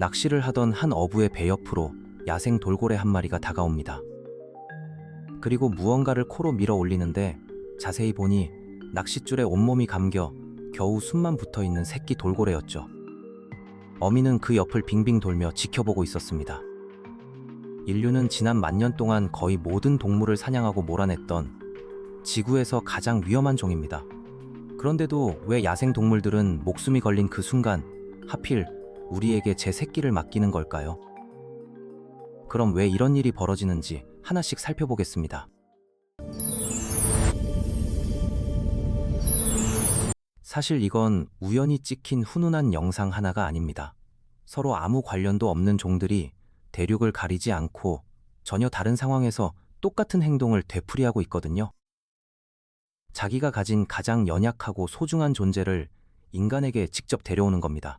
낚시를 하던 한 어부의 배 옆으로 야생 돌고래 한 마리가 다가옵니다. 그리고 무언가를 코로 밀어 올리는데 자세히 보니 낚싯줄에 온몸이 감겨 겨우 숨만 붙어 있는 새끼 돌고래였죠. 어미는 그 옆을 빙빙 돌며 지켜보고 있었습니다. 인류는 지난 만년 동안 거의 모든 동물을 사냥하고 몰아냈던 지구에서 가장 위험한 종입니다. 그런데도 왜 야생 동물들은 목숨이 걸린 그 순간 하필 우리에게 제 새끼를 맡기는 걸까요? 그럼 왜 이런 일이 벌어지는지 하나씩 살펴보겠습니다. 사실 이건 우연히 찍힌 훈훈한 영상 하나가 아닙니다. 서로 아무 관련도 없는 종들이 대륙을 가리지 않고 전혀 다른 상황에서 똑같은 행동을 되풀이하고 있거든요. 자기가 가진 가장 연약하고 소중한 존재를 인간에게 직접 데려오는 겁니다.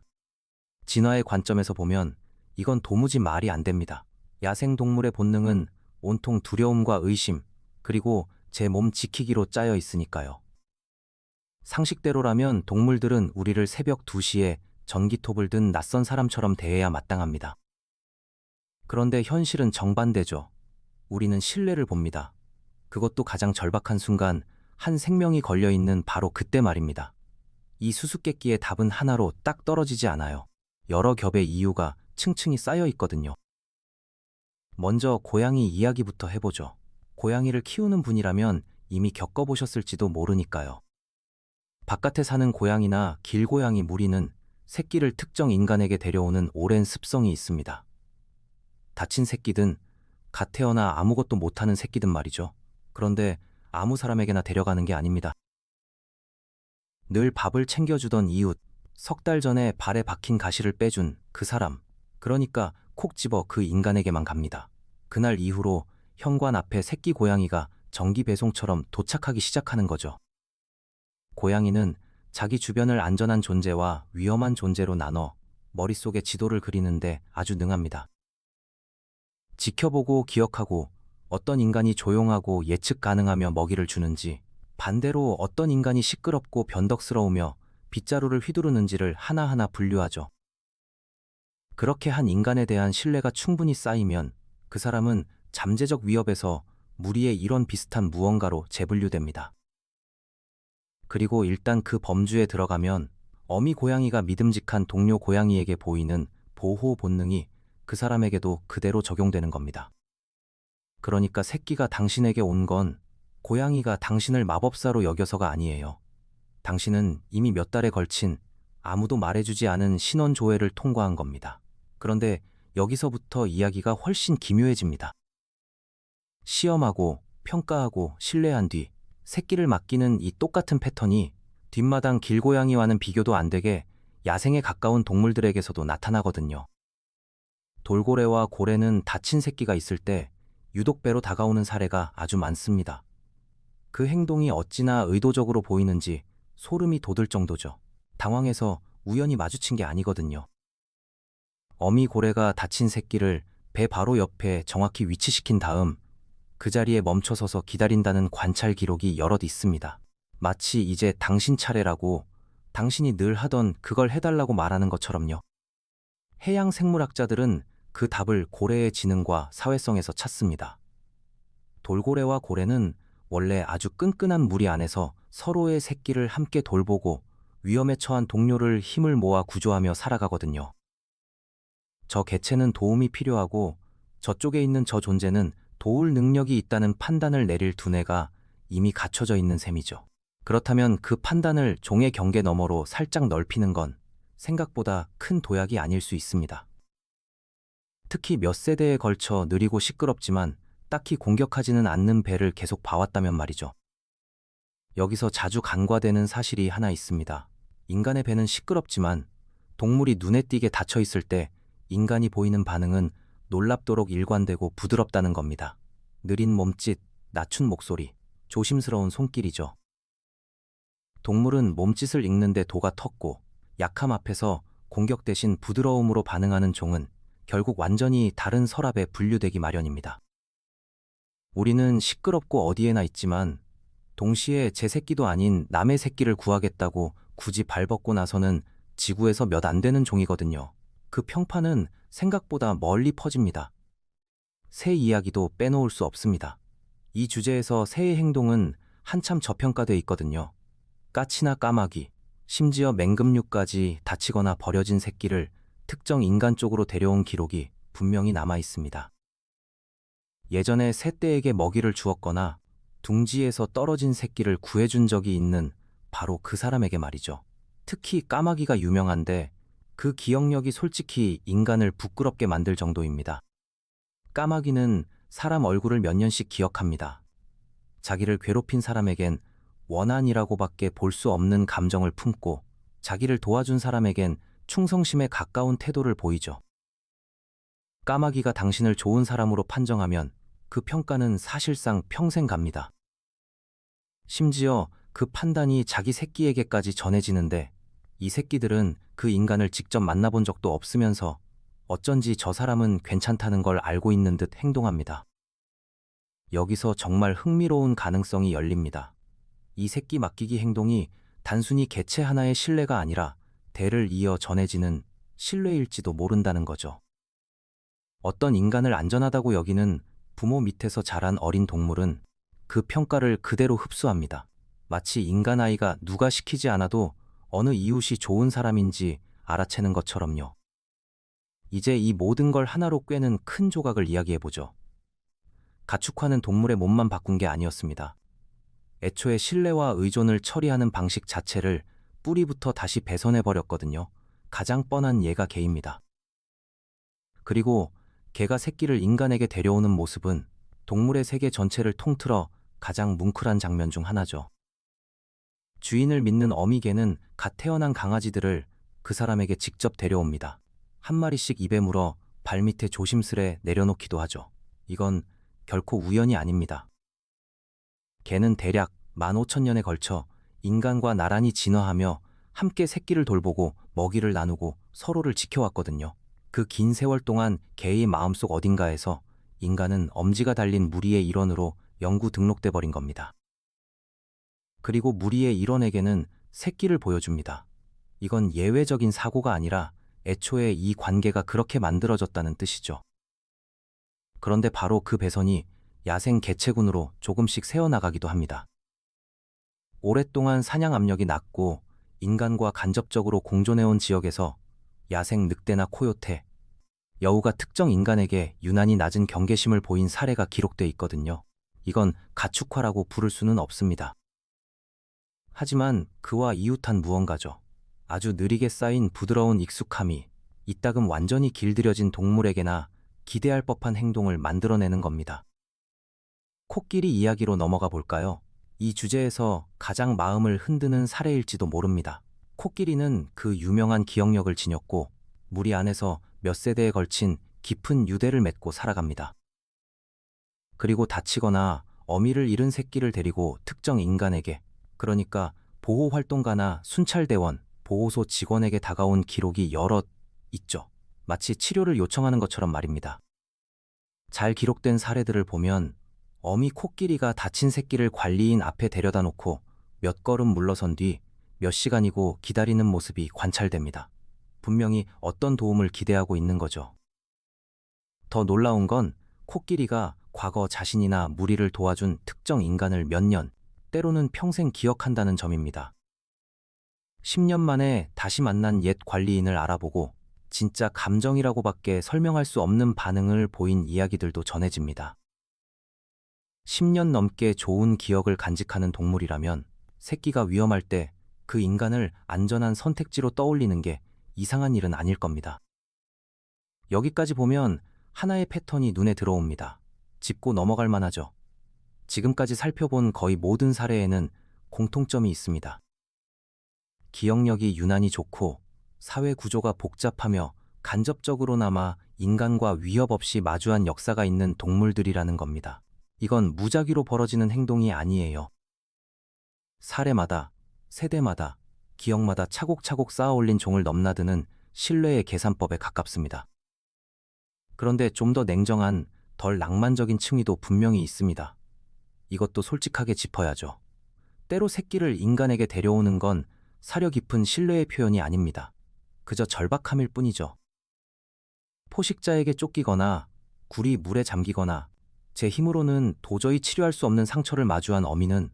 진화의 관점에서 보면 이건 도무지 말이 안 됩니다. 야생동물의 본능은 온통 두려움과 의심, 그리고 제 몸 지키기로 짜여 있으니까요. 상식대로라면 동물들은 우리를 새벽 2시에 전기톱을 든 낯선 사람처럼 대해야 마땅합니다. 그런데 현실은 정반대죠. 우리는 신뢰를 봅니다. 그것도 가장 절박한 순간 한 생명이 걸려있는 바로 그때 말입니다. 이 수수께끼의 답은 하나로 딱 떨어지지 않아요. 여러 겹의 이유가 층층이 쌓여 있거든요. 먼저 고양이 이야기부터 해보죠. 고양이를 키우는 분이라면 이미 겪어보셨을지도 모르니까요. 바깥에 사는 고양이나 길고양이 무리는 새끼를 특정 인간에게 데려오는 오랜 습성이 있습니다. 다친 새끼든 갓 태어나 아무것도 못하는 새끼든 말이죠. 그런데 아무 사람에게나 데려가는 게 아닙니다. 늘 밥을 챙겨주던 이웃, 석 달 전에 발에 박힌 가시를 빼준 그 사람, 그러니까 콕 집어 그 인간에게만 갑니다. 그날 이후로 현관 앞에 새끼 고양이가 정기 배송처럼 도착하기 시작하는 거죠. 고양이는 자기 주변을 안전한 존재와 위험한 존재로 나눠 머릿속에 지도를 그리는데 아주 능합니다. 지켜보고 기억하고 어떤 인간이 조용하고 예측 가능하며 먹이를 주는지, 반대로 어떤 인간이 시끄럽고 변덕스러우며 빗자루를 휘두르는지를 하나하나 분류하죠. 그렇게 한 인간에 대한 신뢰가 충분히 쌓이면 그 사람은 잠재적 위협에서 무리의 이런 비슷한 무언가로 재분류됩니다. 그리고 일단 그 범주에 들어가면 어미 고양이가 믿음직한 동료 고양이에게 보이는 보호 본능이 그 사람에게도 그대로 적용되는 겁니다. 그러니까 새끼가 당신에게 온 건 고양이가 당신을 마법사로 여겨서가 아니에요. 당신은 이미 몇 달에 걸친 아무도 말해주지 않은 신원 조회를 통과한 겁니다. 그런데 여기서부터 이야기가 훨씬 기묘해집니다. 시험하고 평가하고 신뢰한 뒤 새끼를 맡기는 이 똑같은 패턴이 뒷마당 길고양이와는 비교도 안 되게 야생에 가까운 동물들에게서도 나타나거든요. 돌고래와 고래는 다친 새끼가 있을 때 유독 배로 다가오는 사례가 아주 많습니다. 그 행동이 어찌나 의도적으로 보이는지 소름이 돋을 정도죠. 당황해서 우연히 마주친 게 아니거든요. 어미 고래가 다친 새끼를 배 바로 옆에 정확히 위치시킨 다음 그 자리에 멈춰서서 기다린다는 관찰 기록이 여럿 있습니다. 마치 이제 당신 차례라고, 당신이 늘 하던 그걸 해달라고 말하는 것처럼요. 해양 생물학자들은 그 답을 고래의 지능과 사회성에서 찾습니다. 돌고래와 고래는 원래 아주 끈끈한 무리 안에서 서로의 새끼를 함께 돌보고 위험에 처한 동료를 힘을 모아 구조하며 살아가거든요. 저 개체는 도움이 필요하고 저쪽에 있는 저 존재는 도울 능력이 있다는 판단을 내릴 두뇌가 이미 갖춰져 있는 셈이죠. 그렇다면 그 판단을 종의 경계 너머로 살짝 넓히는 건 생각보다 큰 도약이 아닐 수 있습니다. 특히 몇 세대에 걸쳐 느리고 시끄럽지만 딱히 공격하지는 않는 배를 계속 봐왔다면 말이죠. 여기서 자주 간과되는 사실이 하나 있습니다. 인간의 배는 시끄럽지만 동물이 눈에 띄게 닫혀 있을 때 인간이 보이는 반응은 놀랍도록 일관되고 부드럽다는 겁니다. 느린 몸짓, 낮춘 목소리, 조심스러운 손길이죠. 동물은 몸짓을 읽는데 도가 텄고 약함 앞에서 공격 대신 부드러움으로 반응하는 종은 결국 완전히 다른 서랍에 분류되기 마련입니다. 우리는 시끄럽고 어디에나 있지만 동시에 제 새끼도 아닌 남의 새끼를 구하겠다고 굳이 발벗고 나서는 지구에서 몇 안 되는 종이거든요. 그 평판은 생각보다 멀리 퍼집니다. 새 이야기도 빼놓을 수 없습니다. 이 주제에서 새의 행동은 한참 저평가돼 있거든요. 까치나 까마귀, 심지어 맹금류까지 다치거나 버려진 새끼를 특정 인간 쪽으로 데려온 기록이 분명히 남아 있습니다. 예전에 새떼에게 먹이를 주었거나 둥지에서 떨어진 새끼를 구해준 적이 있는 바로 그 사람에게 말이죠. 특히 까마귀가 유명한데 그 기억력이 솔직히 인간을 부끄럽게 만들 정도입니다. 까마귀는 사람 얼굴을 몇 년씩 기억합니다. 자기를 괴롭힌 사람에겐 원한이라고밖에 볼 수 없는 감정을 품고 자기를 도와준 사람에겐 충성심에 가까운 태도를 보이죠. 까마귀가 당신을 좋은 사람으로 판정하면 그 평가는 사실상 평생 갑니다. 심지어 그 판단이 자기 새끼에게까지 전해지는데 이 새끼들은 그 인간을 직접 만나본 적도 없으면서 어쩐지 저 사람은 괜찮다는 걸 알고 있는 듯 행동합니다. 여기서 정말 흥미로운 가능성이 열립니다. 이 새끼 맡기기 행동이 단순히 개체 하나의 신뢰가 아니라 대를 이어 전해지는 신뢰일지도 모른다는 거죠. 어떤 인간을 안전하다고 여기는 부모 밑에서 자란 어린 동물은 그 평가를 그대로 흡수합니다. 마치 인간 아이가 누가 시키지 않아도 어느 이웃이 좋은 사람인지 알아채는 것처럼요. 이제 이 모든 걸 하나로 꿰는 큰 조각을 이야기해보죠. 가축화는 동물의 몸만 바꾼 게 아니었습니다. 애초에 신뢰와 의존을 처리하는 방식 자체를 뿌리부터 다시 배선해버렸거든요. 가장 뻔한 예가 개입니다. 그리고 개가 새끼를 인간에게 데려오는 모습은 동물의 세계 전체를 통틀어 가장 뭉클한 장면 중 하나죠. 주인을 믿는 어미개는 갓 태어난 강아지들을 그 사람에게 직접 데려옵니다. 한 마리씩 입에 물어 발밑에 조심스레 내려놓기도 하죠. 이건 결코 우연이 아닙니다. 개는 대략 15,000년에 걸쳐 인간과 나란히 진화하며 함께 새끼를 돌보고 먹이를 나누고 서로를 지켜왔거든요. 그 긴 세월 동안 개의 마음속 어딘가에서 인간은 엄지가 달린 무리의 일원으로 영구 등록돼 버린 겁니다. 그리고 무리의 일원에게는 새끼를 보여줍니다. 이건 예외적인 사고가 아니라 애초에 이 관계가 그렇게 만들어졌다는 뜻이죠. 그런데 바로 그 배선이 야생 개체군으로 조금씩 새어나가기도 합니다. 오랫동안 사냥 압력이 낮고 인간과 간접적으로 공존해온 지역에서 야생 늑대나 코요테, 여우가 특정 인간에게 유난히 낮은 경계심을 보인 사례가 기록돼 있거든요. 이건 가축화라고 부를 수는 없습니다. 하지만 그와 이웃한 무언가죠. 아주 느리게 쌓인 부드러운 익숙함이 이따금 완전히 길들여진 동물에게나 기대할 법한 행동을 만들어내는 겁니다. 코끼리 이야기로 넘어가 볼까요? 이 주제에서 가장 마음을 흔드는 사례일지도 모릅니다. 코끼리는 그 유명한 기억력을 지녔고 무리 안에서 몇 세대에 걸친 깊은 유대를 맺고 살아갑니다. 그리고 다치거나 어미를 잃은 새끼를 데리고 특정 인간에게, 그러니까 보호활동가나 순찰대원, 보호소 직원에게 다가온 기록이 여럿 있죠. 마치 치료를 요청하는 것처럼 말입니다. 잘 기록된 사례들을 보면 어미 코끼리가 다친 새끼를 관리인 앞에 데려다 놓고 몇 걸음 물러선 뒤 몇 시간이고 기다리는 모습이 관찰됩니다. 분명히 어떤 도움을 기대하고 있는 거죠. 더 놀라운 건 코끼리가 과거 자신이나 무리를 도와준 특정 인간을 몇 년, 때로는 평생 기억한다는 점입니다. 10년 만에 다시 만난 옛 관리인을 알아보고 진짜 감정이라고밖에 설명할 수 없는 반응을 보인 이야기들도 전해집니다. 10년 넘게 좋은 기억을 간직하는 동물이라면 새끼가 위험할 때 그 인간을 안전한 선택지로 떠올리는 게 이상한 일은 아닐 겁니다. 여기까지 보면 하나의 패턴이 눈에 들어옵니다. 짚고 넘어갈 만하죠. 지금까지 살펴본 거의 모든 사례에는 공통점이 있습니다. 기억력이 유난히 좋고 사회 구조가 복잡하며 간접적으로나마 인간과 위협 없이 마주한 역사가 있는 동물들이라는 겁니다. 이건 무작위로 벌어지는 행동이 아니에요. 사례마다, 세대마다, 기억마다 차곡차곡 쌓아올린 종을 넘나드는 신뢰의 계산법에 가깝습니다. 그런데 좀 더 냉정한, 덜 낭만적인 층위도 분명히 있습니다. 이것도 솔직하게 짚어야죠. 때로 새끼를 인간에게 데려오는 건 사려 깊은 신뢰의 표현이 아닙니다. 그저 절박함일 뿐이죠. 포식자에게 쫓기거나 굴이 물에 잠기거나 제 힘으로는 도저히 치료할 수 없는 상처를 마주한 어미는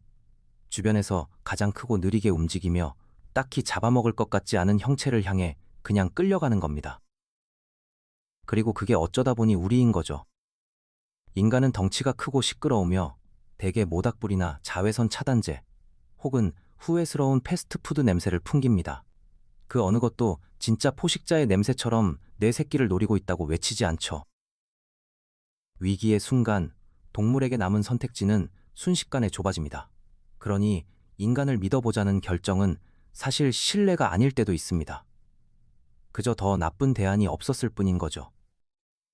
주변에서 가장 크고 느리게 움직이며 딱히 잡아먹을 것 같지 않은 형체를 향해 그냥 끌려가는 겁니다. 그리고 그게 어쩌다 보니 우리인 거죠. 인간은 덩치가 크고 시끄러우며 대개 모닥불이나 자외선 차단제 혹은 후회스러운 패스트푸드 냄새를 풍깁니다. 그 어느 것도 진짜 포식자의 냄새처럼 내 새끼를 노리고 있다고 외치지 않죠. 위기의 순간 동물에게 남은 선택지는 순식간에 좁아집니다. 그러니 인간을 믿어보자는 결정은 사실 신뢰가 아닐 때도 있습니다. 그저 더 나쁜 대안이 없었을 뿐인 거죠.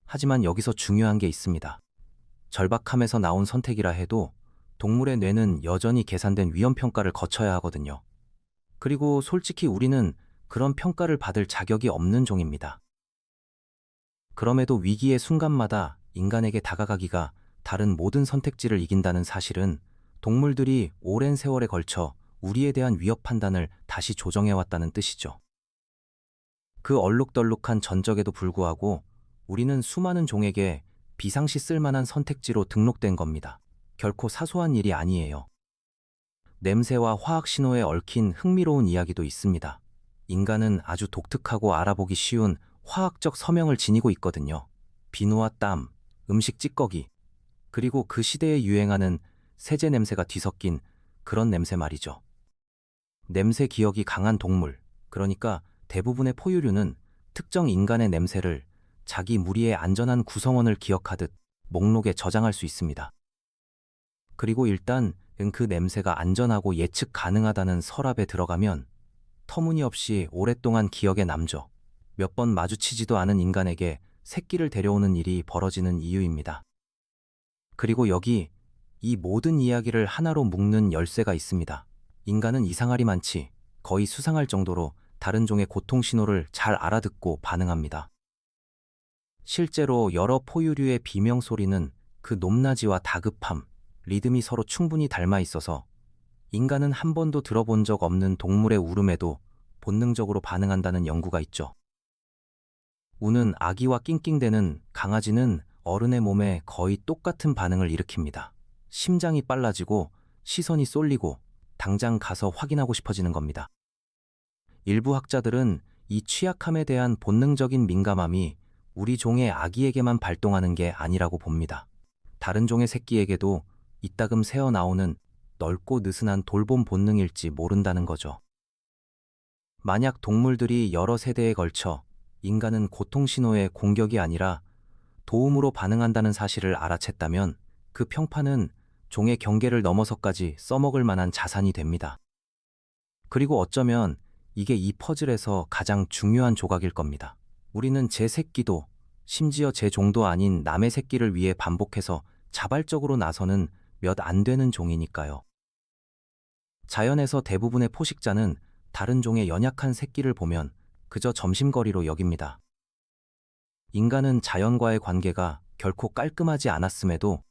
하지만 여기서 중요한 게 있습니다. 절박함에서 나온 선택이라 해도 동물의 뇌는 여전히 계산된 위험평가를 거쳐야 하거든요. 그리고 솔직히 우리는 그런 평가를 받을 자격이 없는 종입니다. 그럼에도 위기의 순간마다 인간에게 다가가기가 다른 모든 선택지를 이긴다는 사실은 동물들이 오랜 세월에 걸쳐 우리에 대한 위협 판단을 다시 조정해왔다는 뜻이죠. 그 얼룩덜룩한 전적에도 불구하고 우리는 수많은 종에게 비상시 쓸만한 선택지로 등록된 겁니다. 결코 사소한 일이 아니에요. 냄새와 화학 신호에 얽힌 흥미로운 이야기도 있습니다. 인간은 아주 독특하고 알아보기 쉬운 화학적 서명을 지니고 있거든요. 비누와 땀, 음식 찌꺼기, 그리고 그 시대에 유행하는 세제 냄새가 뒤섞인 그런 냄새 말이죠. 냄새 기억이 강한 동물, 그러니까 대부분의 포유류는 특정 인간의 냄새를 자기 무리의 안전한 구성원을 기억하듯 목록에 저장할 수 있습니다. 그리고 일단 그 냄새가 안전하고 예측 가능하다는 서랍에 들어가면 터무니없이 오랫동안 기억에 남죠. 몇 번 마주치지도 않은 인간에게 새끼를 데려오는 일이 벌어지는 이유입니다. 그리고 여기 이 모든 이야기를 하나로 묶는 열쇠가 있습니다. 인간은 이상하리 많지 거의 수상할 정도로 다른 종의 고통 신호를 잘 알아듣고 반응합니다. 실제로 여러 포유류의 비명 소리는 그 높낮이와 다급함, 리듬이 서로 충분히 닮아 있어서 인간은 한 번도 들어본 적 없는 동물의 울음에도 본능적으로 반응한다는 연구가 있죠. 우는 아기와 낑낑대는 강아지는 어른의 몸에 거의 똑같은 반응을 일으킵니다. 심장이 빨라지고 시선이 쏠리고 당장 가서 확인하고 싶어지는 겁니다. 일부 학자들은 이 취약함에 대한 본능적인 민감함이 우리 종의 아기에게만 발동하는 게 아니라고 봅니다. 다른 종의 새끼에게도 이따금 새어나오는 넓고 느슨한 돌봄 본능일지 모른다는 거죠. 만약 동물들이 여러 세대에 걸쳐 인간은 고통 신호의 공격이 아니라 도움으로 반응한다는 사실을 알아챘다면 그 평판은 종의 경계를 넘어서까지 써먹을 만한 자산이 됩니다. 그리고 어쩌면 이게 이 퍼즐에서 가장 중요한 조각일 겁니다. 우리는 제 새끼도 심지어 제 종도 아닌 남의 새끼를 위해 반복해서 자발적으로 나서는 몇 안 되는 종이니까요. 자연에서 대부분의 포식자는 다른 종의 연약한 새끼를 보면 그저 점심거리로 여깁니다. 인간은 자연과의 관계가 결코 깔끔하지 않았음에도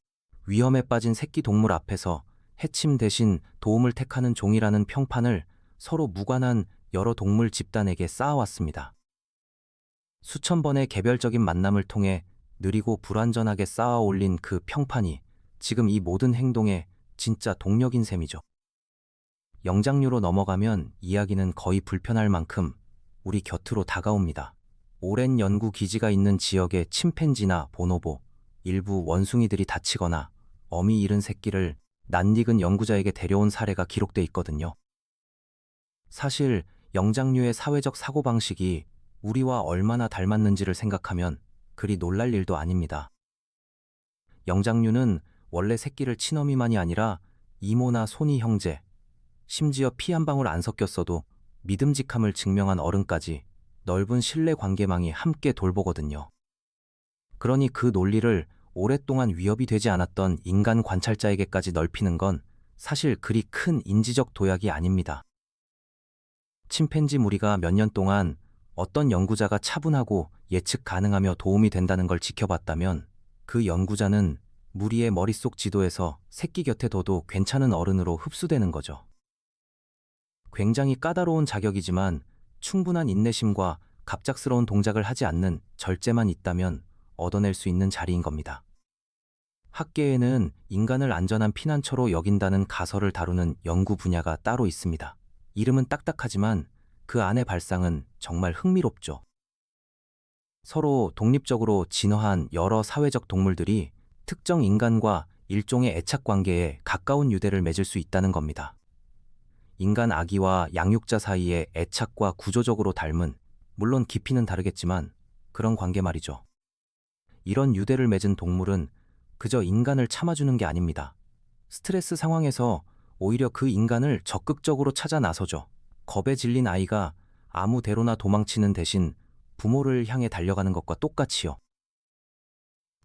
위험에 빠진 새끼 동물 앞에서 해침 대신 도움을 택하는 종이라는 평판을 서로 무관한 여러 동물 집단에게 쌓아왔습니다. 수천 번의 개별적인 만남을 통해 느리고 불완전하게 쌓아 올린 그 평판이 지금 이 모든 행동의 진짜 동력인 셈이죠. 영장류로 넘어가면 이야기는 거의 불편할 만큼 우리 곁으로 다가옵니다. 오랜 연구 기지가 있는 지역의 침팬지나 보노보, 일부 원숭이들이 다치거나 어미 잃은 새끼를 낯익은 연구자에게 데려온 사례가 기록돼 있거든요. 사실 영장류의 사회적 사고방식이 우리와 얼마나 닮았는지를 생각하면 그리 놀랄 일도 아닙니다. 영장류는 원래 새끼를 친어미만이 아니라 이모나 손이 형제, 심지어 피 한 방울 안 섞였어도 믿음직함을 증명한 어른까지 넓은 신뢰 관계망이 함께 돌보거든요. 그러니 그 논리를 오랫동안 위협이 되지 않았던 인간 관찰자에게까지 넓히는 건 사실 그리 큰 인지적 도약이 아닙니다. 침팬지 무리가 몇 년 동안 어떤 연구자가 차분하고 예측 가능하며 도움이 된다는 걸 지켜봤다면 그 연구자는 무리의 머릿속 지도에서 새끼 곁에 둬도 괜찮은 어른으로 흡수되는 거죠. 굉장히 까다로운 자격이지만 충분한 인내심과 갑작스러운 동작을 하지 않는 절제만 있다면 얻어낼 수 있는 자리인 겁니다. 학계에는 인간을 안전한 피난처로 여긴다는 가설을 다루는 연구 분야가 따로 있습니다. 이름은 딱딱하지만 그 안의 발상은 정말 흥미롭죠. 서로 독립적으로 진화한 여러 사회적 동물들이 특정 인간과 일종의 애착 관계에 가까운 유대를 맺을 수 있다는 겁니다. 인간 아기와 양육자 사이의 애착과 구조적으로 닮은, 물론 깊이는 다르겠지만 그런 관계 말이죠. 이런 유대를 맺은 동물은 그저 인간을 참아주는 게 아닙니다. 스트레스 상황에서 오히려 그 인간을 적극적으로 찾아 나서죠. 겁에 질린 아이가 아무 데로나 도망치는 대신 부모를 향해 달려가는 것과 똑같이요.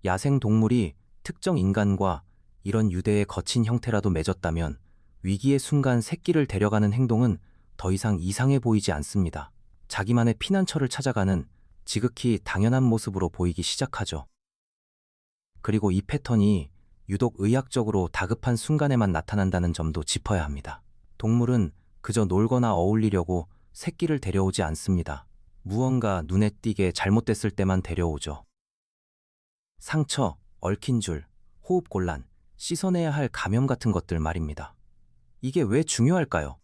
야생 동물이 특정 인간과 이런 유대의 거친 형태라도 맺었다면 위기의 순간 새끼를 데려가는 행동은 더 이상 이상해 보이지 않습니다. 자기만의 피난처를 찾아가는 지극히 당연한 모습으로 보이기 시작하죠. 그리고 이 패턴이 유독 의학적으로 다급한 순간에만 나타난다는 점도 짚어야 합니다. 동물은 그저 놀거나 어울리려고 새끼를 데려오지 않습니다. 무언가 눈에 띄게 잘못됐을 때만 데려오죠. 상처, 얽힌 줄, 호흡곤란, 씻어내야 할 감염 같은 것들 말입니다. 이게 왜 중요할까요?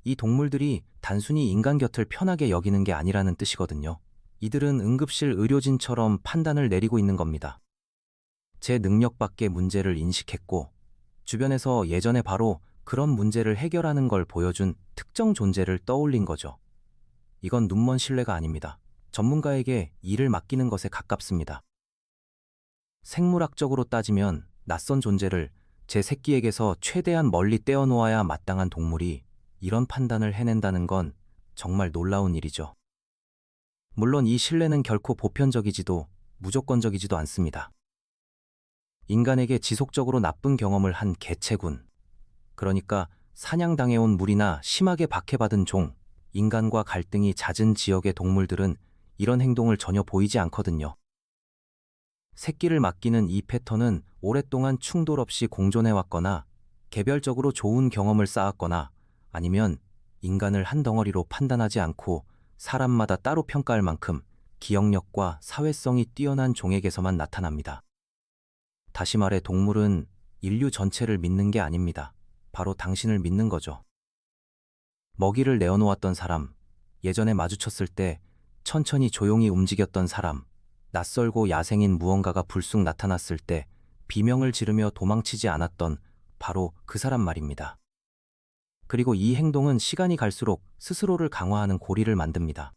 이 동물들이 단순히 인간 곁을 편하게 여기는 게 아니라는 뜻이거든요. 이들은 응급실 의료진처럼 판단을 내리고 있는 겁니다. 제 능력 밖의 문제를 인식했고 주변에서 예전에 바로 그런 문제를 해결하는 걸 보여준 특정 존재를 떠올린 거죠. 이건 눈먼 신뢰가 아닙니다. 전문가에게 일을 맡기는 것에 가깝습니다. 생물학적으로 따지면 낯선 존재를 제 새끼에게서 최대한 멀리 떼어놓아야 마땅한 동물이 이런 판단을 해낸다는 건 정말 놀라운 일이죠. 물론 이 신뢰는 결코 보편적이지도 무조건적이지도 않습니다. 인간에게 지속적으로 나쁜 경험을 한 개체군, 그러니까 사냥당해온 무리나 심하게 박해받은 종, 인간과 갈등이 잦은 지역의 동물들은 이런 행동을 전혀 보이지 않거든요. 새끼를 맡기는 이 패턴은 오랫동안 충돌 없이 공존해왔거나 개별적으로 좋은 경험을 쌓았거나 아니면 인간을 한 덩어리로 판단하지 않고 사람마다 따로 평가할 만큼 기억력과 사회성이 뛰어난 종에게서만 나타납니다. 다시 말해 동물은 인류 전체를 믿는 게 아닙니다. 바로 당신을 믿는 거죠. 먹이를 내어놓았던 사람, 예전에 마주쳤을 때 천천히 조용히 움직였던 사람, 낯설고 야생인 무언가가 불쑥 나타났을 때 비명을 지르며 도망치지 않았던 바로 그 사람 말입니다. 그리고 이 행동은 시간이 갈수록 스스로를 강화하는 고리를 만듭니다.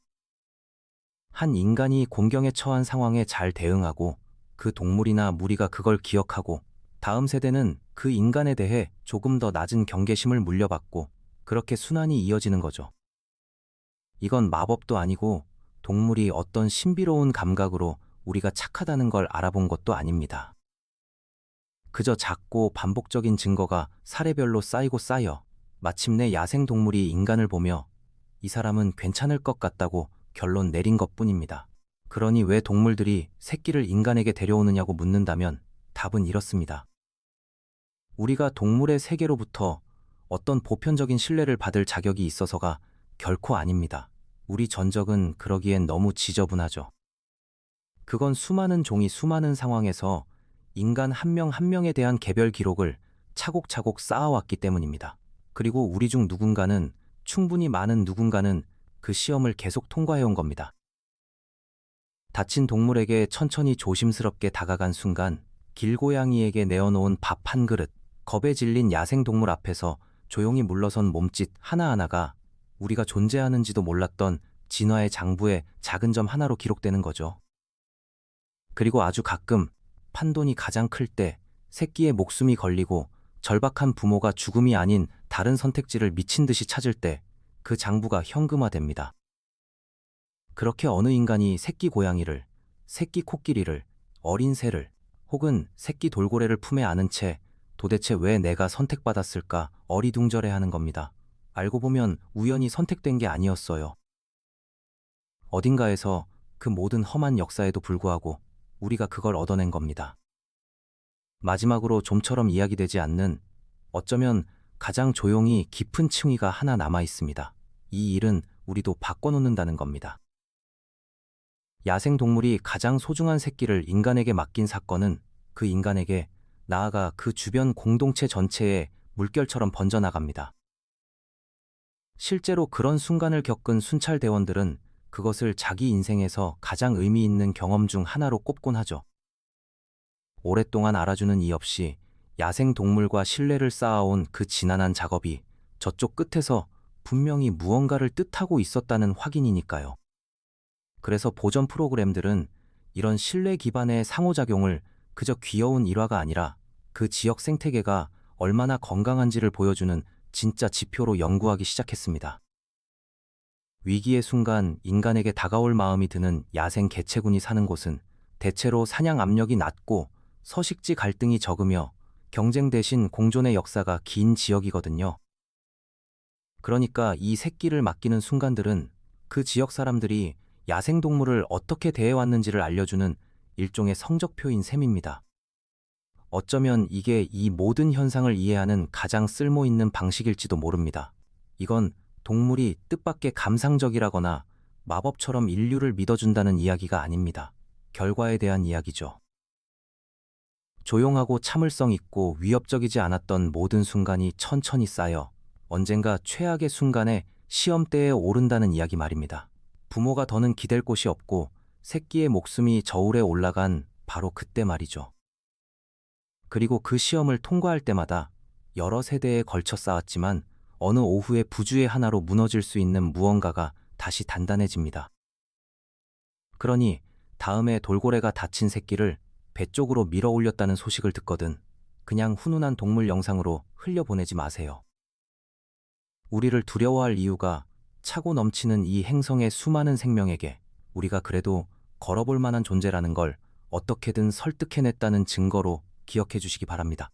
한 인간이 곤경에 처한 상황에 잘 대응하고 그 동물이나 무리가 그걸 기억하고 다음 세대는 그 인간에 대해 조금 더 낮은 경계심을 물려받고 그렇게 순환이 이어지는 거죠. 이건 마법도 아니고 동물이 어떤 신비로운 감각으로 우리가 착하다는 걸 알아본 것도 아닙니다. 그저 작고 반복적인 증거가 사례별로 쌓이고 쌓여 마침내 야생동물이 인간을 보며 이 사람은 괜찮을 것 같다고 결론 내린 것뿐입니다. 그러니 왜 동물들이 새끼를 인간에게 데려오느냐고 묻는다면 답은 이렇습니다. 우리가 동물의 세계로부터 어떤 보편적인 신뢰를 받을 자격이 있어서가 결코 아닙니다. 우리 전적은 그러기엔 너무 지저분하죠. 그건 수많은 종이 수많은 상황에서 인간 한 명 한 명에 대한 개별 기록을 차곡차곡 쌓아왔기 때문입니다. 그리고 우리 중 누군가는, 충분히 많은 누군가는 그 시험을 계속 통과해온 겁니다. 다친 동물에게 천천히 조심스럽게 다가간 순간 길고양이에게 내어놓은 밥 한 그릇, 겁에 질린 야생동물 앞에서 조용히 물러선 몸짓 하나하나가 우리가 존재하는지도 몰랐던 진화의 장부의 작은 점 하나로 기록되는 거죠. 그리고 아주 가끔 판돈이 가장 클 때, 새끼의 목숨이 걸리고 절박한 부모가 죽음이 아닌 다른 선택지를 미친 듯이 찾을 때 그 장부가 현금화됩니다. 그렇게 어느 인간이 새끼 고양이를, 새끼 코끼리를, 어린 새를, 혹은 새끼 돌고래를 품에 안은 채 도대체 왜 내가 선택받았을까 어리둥절해하는 겁니다. 알고 보면 우연히 선택된 게 아니었어요. 어딘가에서 그 모든 험한 역사에도 불구하고 우리가 그걸 얻어낸 겁니다. 마지막으로 좀처럼 이야기되지 않는, 어쩌면 가장 조용히 깊은 층위가 하나 남아 있습니다. 이 일은 우리도 바꿔놓는다는 겁니다. 야생 동물이 가장 소중한 새끼를 인간에게 맡긴 사건은 그 인간에게, 나아가 그 주변 공동체 전체에 물결처럼 번져나갑니다. 실제로 그런 순간을 겪은 순찰대원들은 그것을 자기 인생에서 가장 의미 있는 경험 중 하나로 꼽곤 하죠. 오랫동안 알아주는 이 없이 야생 동물과 신뢰를 쌓아온 그 지난한 작업이 저쪽 끝에서 분명히 무언가를 뜻하고 있었다는 확인이니까요. 그래서 보전 프로그램들은 이런 신뢰 기반의 상호작용을 그저 귀여운 일화가 아니라 그 지역 생태계가 얼마나 건강한지를 보여주는 진짜 지표로 연구하기 시작했습니다. 위기의 순간 인간에게 다가올 마음이 드는 야생 개체군이 사는 곳은 대체로 사냥 압력이 낮고 서식지 갈등이 적으며 경쟁 대신 공존의 역사가 긴 지역이거든요. 그러니까 이 새끼를 맡기는 순간들은 그 지역 사람들이 야생동물을 어떻게 대해왔는지를 알려주는 일종의 성적표인 셈입니다. 어쩌면 이게 이 모든 현상을 이해하는 가장 쓸모있는 방식일지도 모릅니다. 이건 동물이 뜻밖의 감상적이라거나 마법처럼 인류를 믿어준다는 이야기가 아닙니다. 결과에 대한 이야기죠. 조용하고 참을성 있고 위협적이지 않았던 모든 순간이 천천히 쌓여 언젠가 최악의 순간에 시험대에 오른다는 이야기 말입니다. 부모가 더는 기댈 곳이 없고 새끼의 목숨이 저울에 올라간 바로 그때 말이죠. 그리고 그 시험을 통과할 때마다 여러 세대에 걸쳐 쌓았지만 어느 오후의 부주의 하나로 무너질 수 있는 무언가가 다시 단단해집니다. 그러니 다음에 돌고래가 다친 새끼를 배 쪽으로 밀어 올렸다는 소식을 듣거든 그냥 훈훈한 동물 영상으로 흘려보내지 마세요. 우리를 두려워할 이유가 차고 넘치는 이 행성의 수많은 생명에게 우리가 그래도 걸어볼 만한 존재라는 걸 어떻게든 설득해냈다는 증거로 기억해 주시기 바랍니다.